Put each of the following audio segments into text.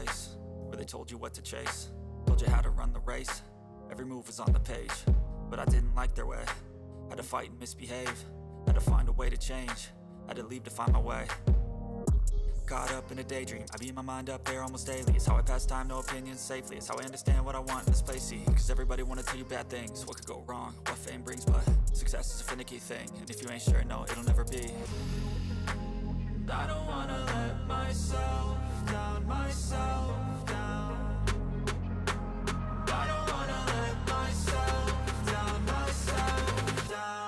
place where they told you what to chase, told you how to run the race. Every move was on the page, but I didn't like their way. Had to fight and misbehave, had to find a way to change, had to leave to find my way. Caught up in a daydream, I beat my mind up there almost daily. It's how I pass time, no opinions safely. It's how I understand what I want in this place, see. Cause everybody wanna tell you bad things, what could go wrong, what fame brings. But success is a finicky thing, and if you ain't sure, no, it'll never be. And I don't wanna let myself down, myself down. And I don't wanna let myself down, myself down.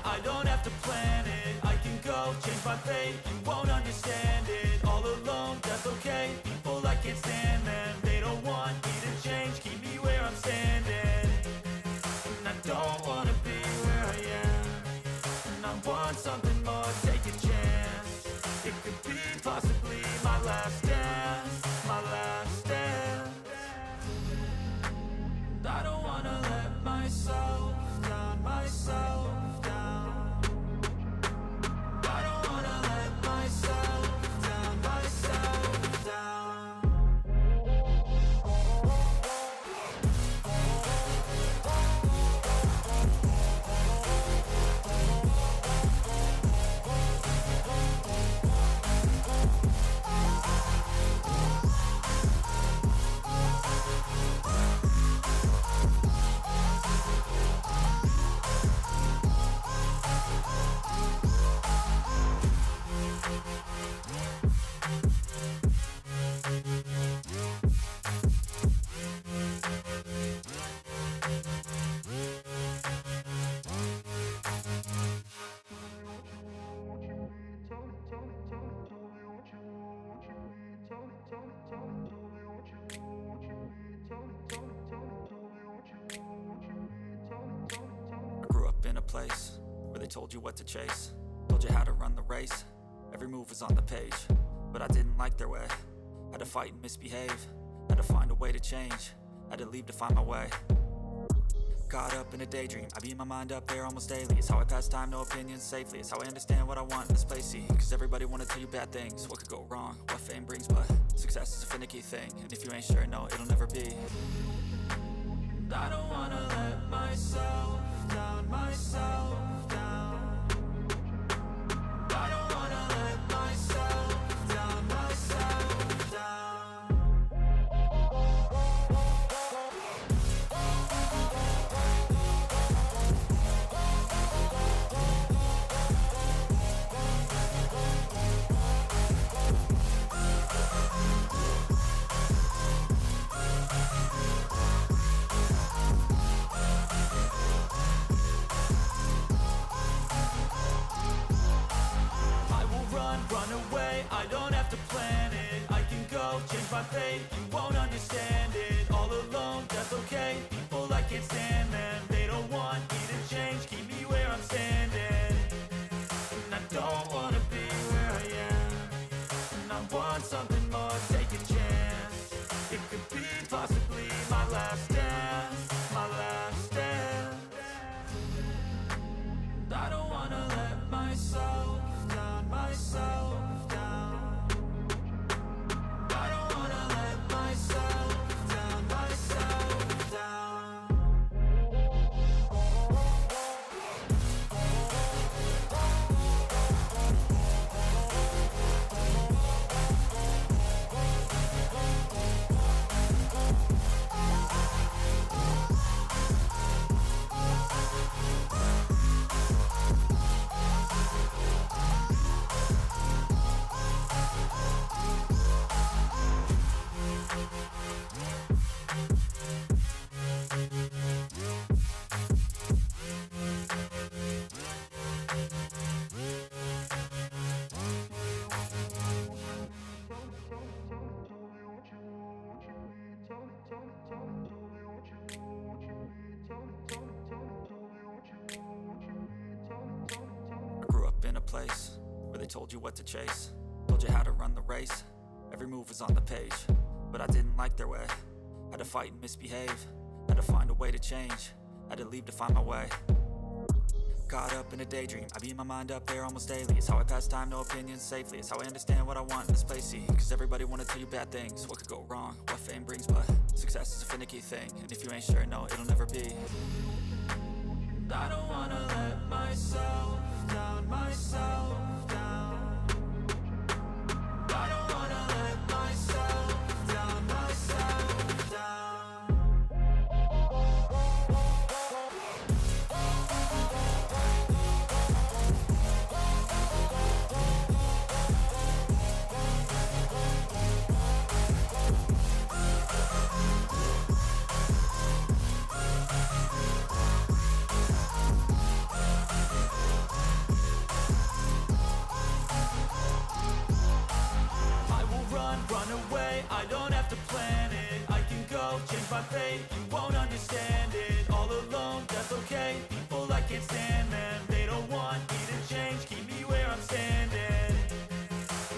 I don't have to plan it, I can go change my fate. You won't understand it, all alone, that's okay. People, I can't stand them, they don't want me to change. Keep me where I'm standing, and I don't wanna be where I am. And I want something more, take a chance. It could be possibly my last dance, my last dance. And I don't wanna let myself down, myself. Told you what to chase, told you how to run the race. Every move was on the page, but I didn't like their way. Had to fight and misbehave, had to find a way to change, had to leave to find my way. Caught up in a daydream, I beat my mind up there almost daily. It's how I pass time, no opinions safely. It's how I understand what I want in this place, see. Cause everybody wanna tell you bad things, what could go wrong, what fame brings. But success is a finicky thing, and if you ain't sure, no, it'll never be. And I don't wanna let myself down, myself down. I don't wanna let myself down, myself down. place where they told you what to chase, told you how to run the race. Every move was on the page, but I didn't like their way. Had to fight and misbehave, had to find a way to change, had to leave to find my way. Caught up in a daydream, I beat my mind up there almost daily. It's how I pass time, no opinions safely. It's how I understand what I want in this place, see. Cause everybody wanna tell you bad things, what could go wrong, what fame brings. But success is a finicky thing, and if you ain't sure, no, it'll never be. I don't wanna let myself down, myself down. I don't wanna let myself down, myself down. Run away, I don't have to plan it. I can go, change my fate, you won't understand it. All alone, that's okay, people I can't stand, man. They don't want me to change, keep me where I'm standing.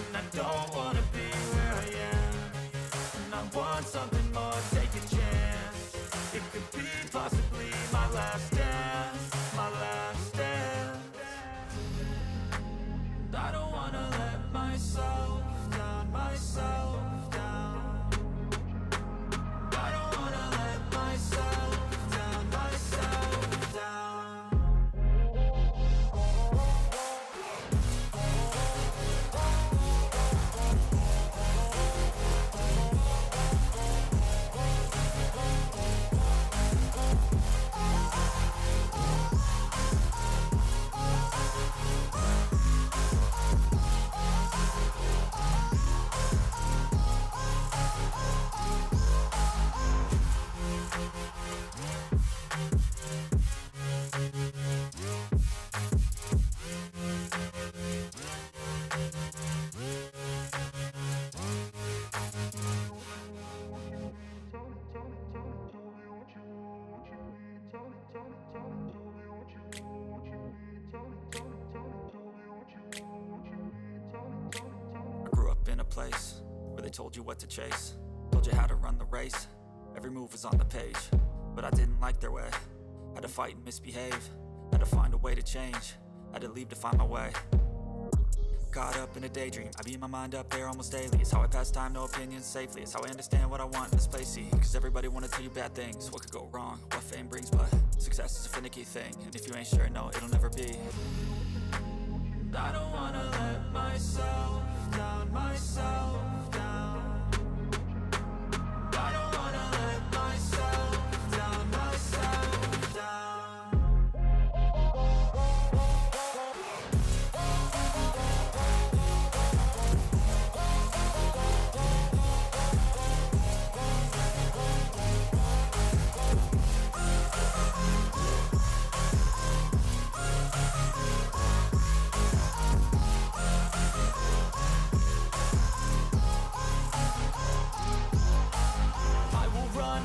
And I don't wanna be where I am, and I want something more, take a chance. It could be possibly my last dance, my last dance. And I don't wanna let myself down, myself down. I don't wanna let myself down, myself down. I grew up in a place where they told you what to chase, told you how to run the race. Every move was on the page, but I didn't like their way. Had to fight and misbehave, had to find a way to change, had to leave to find my way. Caught up in a daydream, I beat my mind up there almost daily. It's how I pass time, no opinions safely. It's how I understand what I want in this place, see. Cause everybody wanna tell you bad things, what could go wrong, what fame brings. But success is a finicky thing, and if you ain't sure, no, it'll never be. And I don't wanna let myself down, myself down. I don't wanna let myself down, myself down.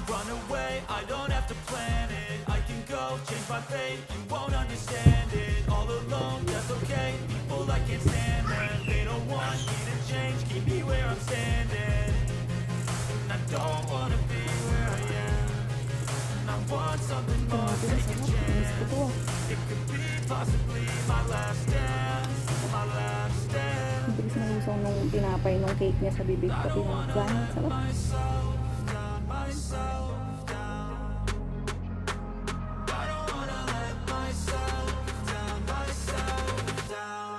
Run away, I don't have to plan it. I can go, change my fate, you won't understand it. All alone, that's okay, people I can't stand, man. They don't want me to change, keep me where I'm standing. And I don't wanna be where I am, and I want something more, take a chance. It could be possibly my last dance, my last dance. Bilis na yung song nung tinapay nung cake niya sa bibig ko. Pinagplahan. Sarap. Myself down. I don't wanna let myself down, myself down.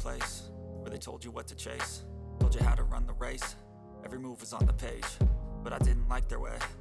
place where they told you what to chase, told you how to run the race. Every move was on the page, but I didn't like their way.